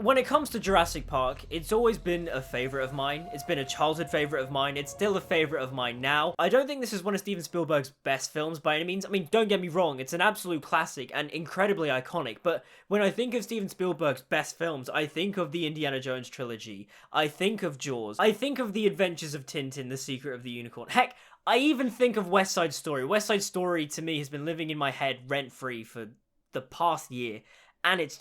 When it comes to Jurassic Park, it's always been a favorite of mine. It's been a childhood favorite of mine. It's still a favorite of mine now. I don't think this is one of Steven Spielberg's best films by any means. I mean, don't get me wrong, it's an absolute classic and incredibly iconic, but when I think of Steven Spielberg's best films, I think of the Indiana Jones trilogy. I think of Jaws. I think of The Adventures of Tintin, The Secret of the Unicorn. Heck, I even think of West Side Story. West Side Story, to me, has been living in my head rent-free for the past year, and it's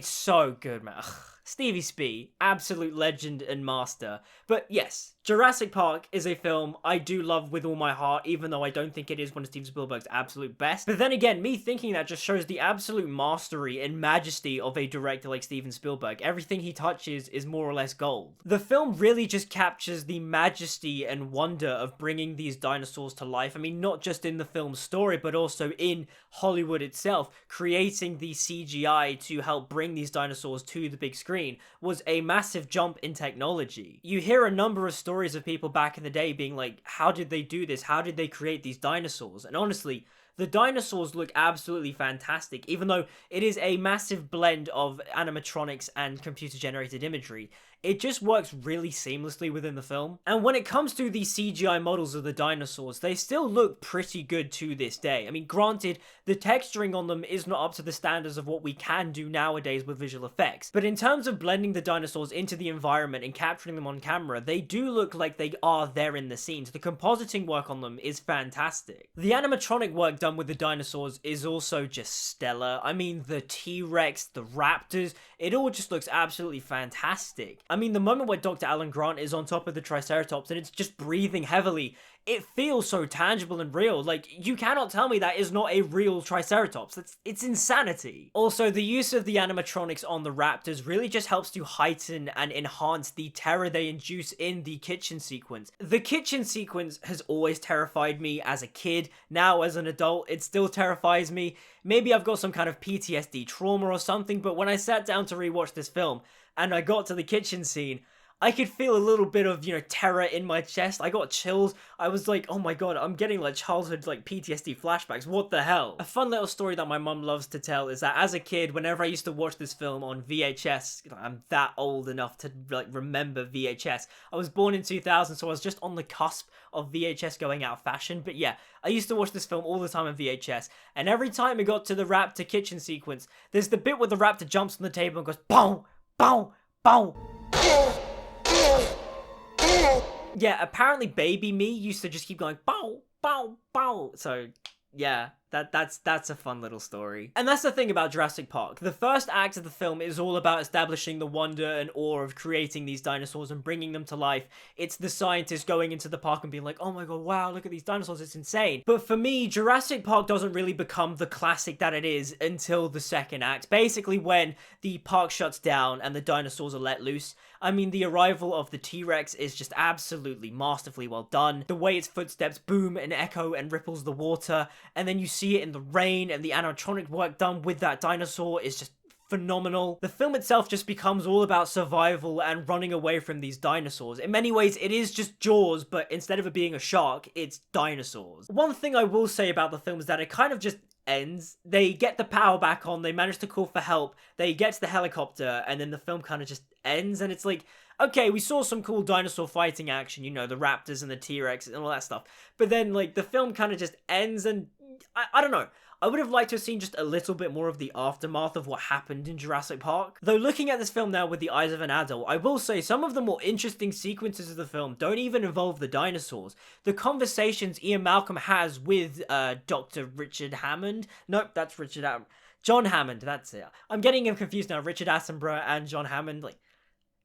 so good, man. Ugh. Stevie Spee, absolute legend and master. But yes, Jurassic Park is a film I do love with all my heart, even though I don't think it is one of Steven Spielberg's absolute best. But then again, me thinking that just shows the absolute mastery and majesty of a director like Steven Spielberg. Everything he touches is more or less gold. The film really just captures the majesty and wonder of bringing these dinosaurs to life. I mean, not just in the film's story, but also in Hollywood itself. Creating the CGI to help bring these dinosaurs to the big screen was a massive jump in technology. You hear a number of stories of people back in the day being like, how did they do this? How did they create these dinosaurs? And honestly, the dinosaurs look absolutely fantastic, even though it is a massive blend of animatronics and computer-generated imagery. It just works really seamlessly within the film. And when it comes to the CGI models of the dinosaurs, they still look pretty good to this day. I mean, granted, the texturing on them is not up to the standards of what we can do nowadays with visual effects. But in terms of blending the dinosaurs into the environment and capturing them on camera, they do look like they are there in the scenes. The compositing work on them is fantastic. The animatronic work done with the dinosaurs is also just stellar. I mean, the T-Rex, the raptors, it all just looks absolutely fantastic. I mean, the moment where Dr. Alan Grant is on top of the Triceratops and it's just breathing heavily, it feels so tangible and real. Like, you cannot tell me that is not a real Triceratops. It's insanity. Also, the use of the animatronics on the raptors really just helps to heighten and enhance the terror they induce in the kitchen sequence. The kitchen sequence has always terrified me as a kid. Now, as an adult, it still terrifies me. Maybe I've got some kind of PTSD trauma or something, but when I sat down to rewatch this film, and I got to the kitchen scene, I could feel a little bit of, terror in my chest. I got chills. I was like, oh my god, I'm getting like childhood PTSD flashbacks. What the hell? A fun little story that my mum loves to tell is that as a kid, whenever I used to watch this film on VHS, I'm that old enough to remember VHS. I was born in 2000, so I was just on the cusp of VHS going out of fashion. But yeah, I used to watch this film all the time on VHS, and every time it got to the raptor kitchen sequence, there's the bit where the raptor jumps on the table and goes, bow, bow, bow. Yeah, apparently baby me used to just keep going bow, bow, bow. So yeah, that's a fun little story. And that's the thing about Jurassic Park. The first act of the film is all about establishing the wonder and awe of creating these dinosaurs and bringing them to life. It's the scientists going into the park and being like, oh my god, wow, look at these dinosaurs, it's insane. But for me, Jurassic Park doesn't really become the classic that it is until the second act. Basically when the park shuts down and the dinosaurs are let loose. I mean, the arrival of the T-Rex is just absolutely masterfully well done. The way its footsteps boom and echo and ripples the water, and then you see it in the rain, and the animatronic work done with that dinosaur is just phenomenal. The film itself just becomes all about survival and running away from these dinosaurs. In many ways, it is just Jaws, but instead of it being a shark, it's dinosaurs. One thing I will say about the film is that it kind of just ends. They get the power back on, they manage to call for help, they get to the helicopter, and then the film kind of just ends, and it's like, okay, we saw some cool dinosaur fighting action, the raptors and the T-Rex and all that stuff, but then, the film kind of just ends, and I don't know. I would have liked to have seen just a little bit more of the aftermath of what happened in Jurassic Park. Though looking at this film now with the eyes of an adult, I will say some of the more interesting sequences of the film don't even involve the dinosaurs. The conversations Ian Malcolm has with Dr. Richard Hammond. Nope, that's John Hammond, that's it. I'm getting him confused now. Richard Attenborough and John Hammond,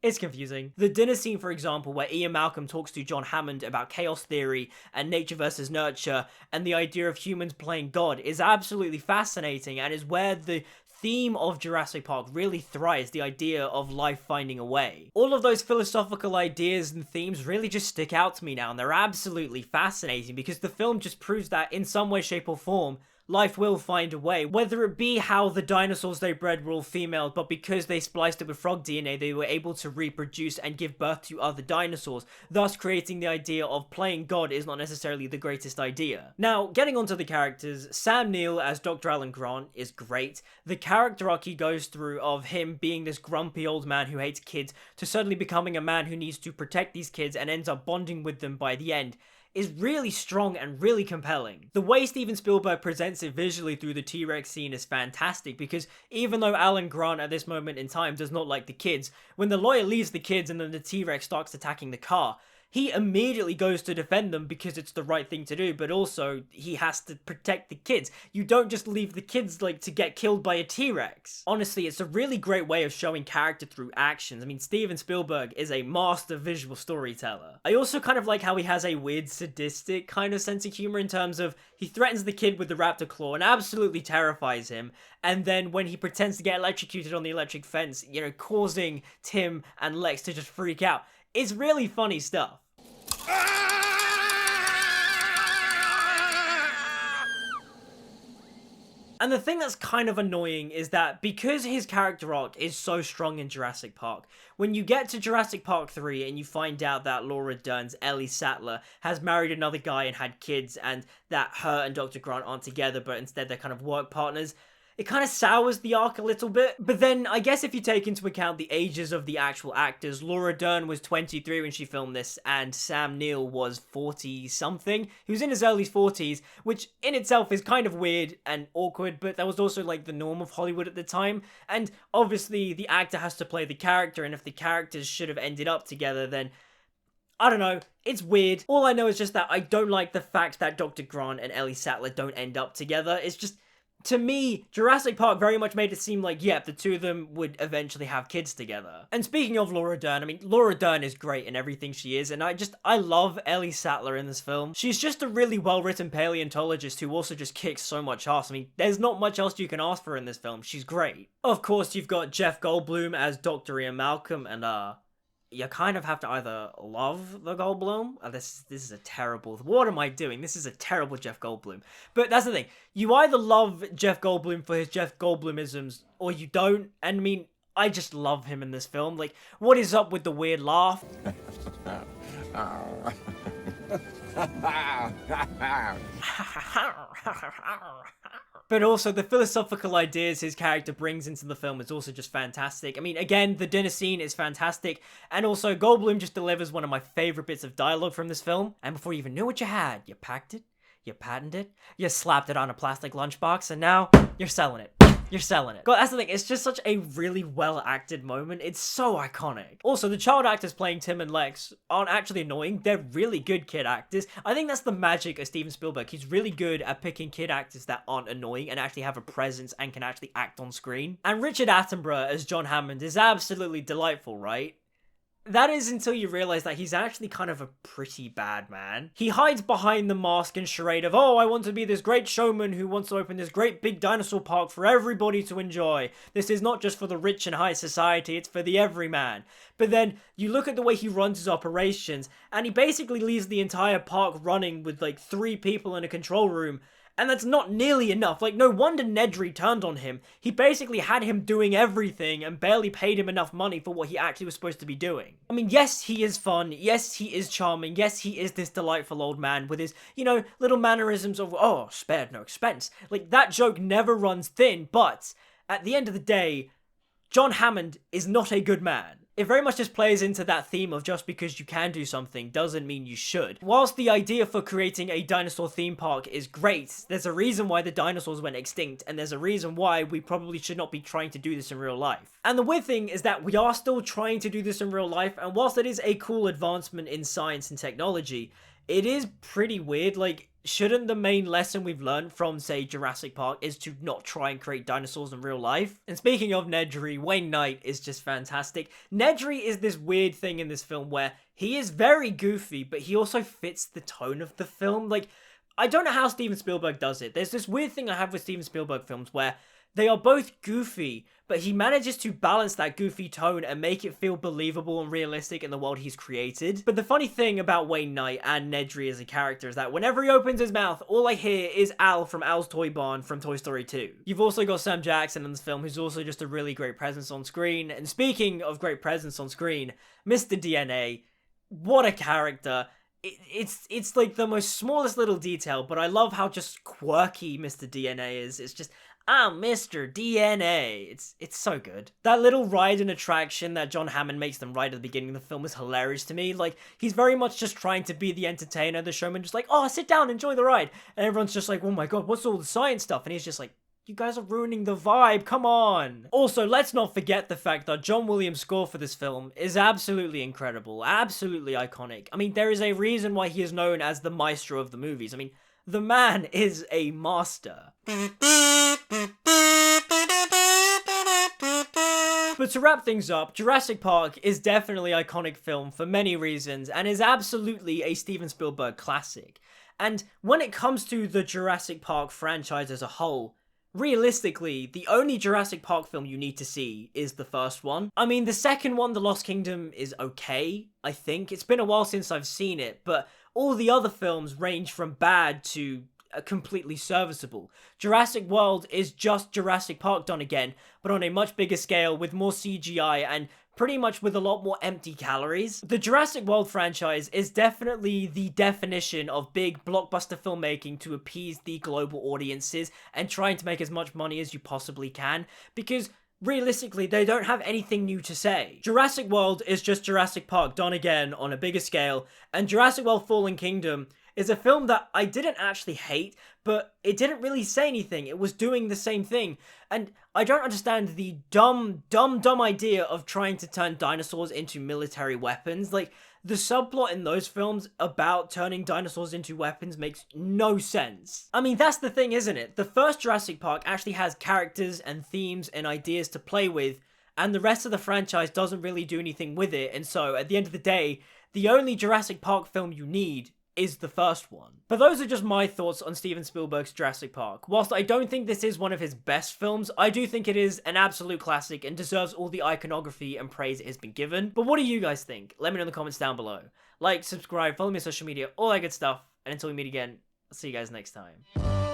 it's confusing. The dinner scene, for example, where Ian Malcolm talks to John Hammond about chaos theory and nature versus nurture and the idea of humans playing God is absolutely fascinating and is where the theme of Jurassic Park really thrives, the idea of life finding a way. All of those philosophical ideas and themes really just stick out to me now, and they're absolutely fascinating because the film just proves that in some way, shape or form, life will find a way. Whether it be how the dinosaurs they bred were all female, but because they spliced it with frog DNA, they were able to reproduce and give birth to other dinosaurs, thus creating the idea of playing God is not necessarily the greatest idea. Now, getting onto the characters, Sam Neill as Dr. Alan Grant is great. The character arc he goes through of him being this grumpy old man who hates kids to suddenly becoming a man who needs to protect these kids and ends up bonding with them by the end is really strong and really compelling. The way Steven Spielberg presents it visually through the T-Rex scene is fantastic, because even though Alan Grant at this moment in time does not like the kids, when the lawyer leaves the kids and then the T-Rex starts attacking the car, he immediately goes to defend them because it's the right thing to do, but also he has to protect the kids. You don't just leave the kids like to get killed by a T-Rex. Honestly, it's a really great way of showing character through actions. I mean, Steven Spielberg is a master visual storyteller. I also kind of like how he has a weird sadistic kind of sense of humor in terms of he threatens the kid with the raptor claw and absolutely terrifies him, and then when he pretends to get electrocuted on the electric fence, you know, causing Tim and Lex to just freak out. It's really funny stuff. And the thing that's kind of annoying is that because his character arc is so strong in Jurassic Park, when you get to Jurassic Park 3 and you find out that Laura Dern's Ellie Sattler has married another guy and had kids, and that her and Dr. Grant aren't together but instead they're kind of work partners, it kind of sours the arc a little bit. But then, I guess if you take into account the ages of the actual actors, Laura Dern was 23 when she filmed this, and Sam Neill was 40-something. He was in his early 40s, which in itself is kind of weird and awkward, but that was also like the norm of Hollywood at the time. And obviously, the actor has to play the character, and if the characters should have ended up together, then I don't know, it's weird. All I know is just that I don't like the fact that Dr. Grant and Ellie Sattler don't end up together. It's just, to me, Jurassic Park very much made it seem like, yep, the two of them would eventually have kids together. And speaking of Laura Dern, I mean, Laura Dern is great in everything she is, and I love Ellie Sattler in this film. She's just a really well-written paleontologist who also just kicks so much ass. I mean, there's not much else you can ask for in this film. She's great. Of course, you've got Jeff Goldblum as Dr. Ian Malcolm, and you kind of have to either love the Goldblum. This is a terrible... What am I doing? This is a terrible Jeff Goldblum. But that's the thing. You either love Jeff Goldblum for his Jeff Goldblumisms, or you don't. And I mean, I just love him in this film. Like, what is up with the weird laugh? But also, the philosophical ideas his character brings into the film is also just fantastic. I mean, again, the dinner scene is fantastic, and also Goldblum just delivers one of my favorite bits of dialogue from this film. And before you even knew what you had, you packed it, you patented it, you slapped it on a plastic lunchbox, and now you're selling it. You're selling it. God, that's the thing, it's just such a really well-acted moment. It's so iconic. Also, the child actors playing Tim and Lex aren't actually annoying. They're really good kid actors. I think that's the magic of Steven Spielberg. He's really good at picking kid actors that aren't annoying and actually have a presence and can actually act on screen. And Richard Attenborough as John Hammond is absolutely delightful, right? That is until you realize that he's actually kind of a pretty bad man. He hides behind the mask and charade of, oh, I want to be this great showman who wants to open this great big dinosaur park for everybody to enjoy. This is not just for the rich and high society, it's for the everyman. But then you look at the way he runs his operations, and he basically leaves the entire park running with like 3 people in a control room. And that's not nearly enough. Like, no wonder Nedry turned on him. He basically had him doing everything and barely paid him enough money for what he actually was supposed to be doing. I mean, yes, he is fun. Yes, he is charming. Yes, he is this delightful old man with his, you know, little mannerisms of, oh, spared no expense. Like, that joke never runs thin, but at the end of the day, John Hammond is not a good man. It very much just plays into that theme of just because you can do something doesn't mean you should. Whilst the idea for creating a dinosaur theme park is great, there's a reason why the dinosaurs went extinct, and there's a reason why we probably should not be trying to do this in real life. And the weird thing is that we are still trying to do this in real life, and whilst it is a cool advancement in science and technology, it is pretty weird. Like, shouldn't the main lesson we've learned from, say, Jurassic Park is to not try and create dinosaurs in real life? And speaking of Nedry, Wayne Knight is just fantastic. Nedry is this weird thing in this film where he is very goofy, but he also fits the tone of the film. Like, I don't know how Steven Spielberg does it. There's this weird thing I have with Steven Spielberg films where They are both goofy, but he manages to balance that goofy tone and make it feel believable and realistic in the world he's created. But the funny thing about Wayne Knight and Nedry as a character is that whenever he opens his mouth, all I hear is Al from Al's Toy Barn from Toy Story 2. You've also got Sam Jackson in this film, who's also just a really great presence on screen. And speaking of great presence on screen, Mr. DNA, what a character. It's like the most smallest little detail, but I love how just quirky Mr. DNA is. It's just, I'm Mr. DNA. It's so good. That little ride and attraction that John Hammond makes them ride at the beginning of the film is hilarious to me. Like, he's very much just trying to be the entertainer, the showman, just like, oh, sit down, enjoy the ride. And everyone's just like, oh my god, what's all the science stuff? And he's just like, you guys are ruining the vibe, come on! Also, let's not forget the fact that John Williams' score for this film is absolutely incredible, absolutely iconic. I mean, there is a reason why he is known as the maestro of the movies. I mean, the man is a master. But to wrap things up, Jurassic Park is definitely an iconic film for many reasons, and is absolutely a Steven Spielberg classic. And when it comes to the Jurassic Park franchise as a whole, realistically, the only Jurassic Park film you need to see is the first one. I mean, the second one, The Lost Kingdom, is okay, I think. It's been a while since I've seen it, but all the other films range from bad to completely serviceable. Jurassic World is just Jurassic Park done again, but on a much bigger scale with more CGI and pretty much with a lot more empty calories. The Jurassic World franchise is definitely the definition of big blockbuster filmmaking to appease the global audiences and trying to make as much money as you possibly can, because realistically, they don't have anything new to say. Jurassic World is just Jurassic Park done again on a bigger scale, and Jurassic World Fallen Kingdom is a film that I didn't actually hate, but it didn't really say anything. It was doing the same thing. And I don't understand the dumb idea of trying to turn dinosaurs into military weapons. Like, the subplot in those films about turning dinosaurs into weapons makes no sense. I mean, that's the thing, isn't it? The first Jurassic Park actually has characters and themes and ideas to play with, and the rest of the franchise doesn't really do anything with it. And so, at the end of the day, the only Jurassic Park film you need is the first one. But those are just my thoughts on Steven Spielberg's Jurassic Park. Whilst I don't think this is one of his best films, I do think it is an absolute classic and deserves all the iconography and praise it has been given. But what do you guys think? Let me know in the comments down below. Like, subscribe, follow me on social media, all that good stuff. And until we meet again, I'll see you guys next time.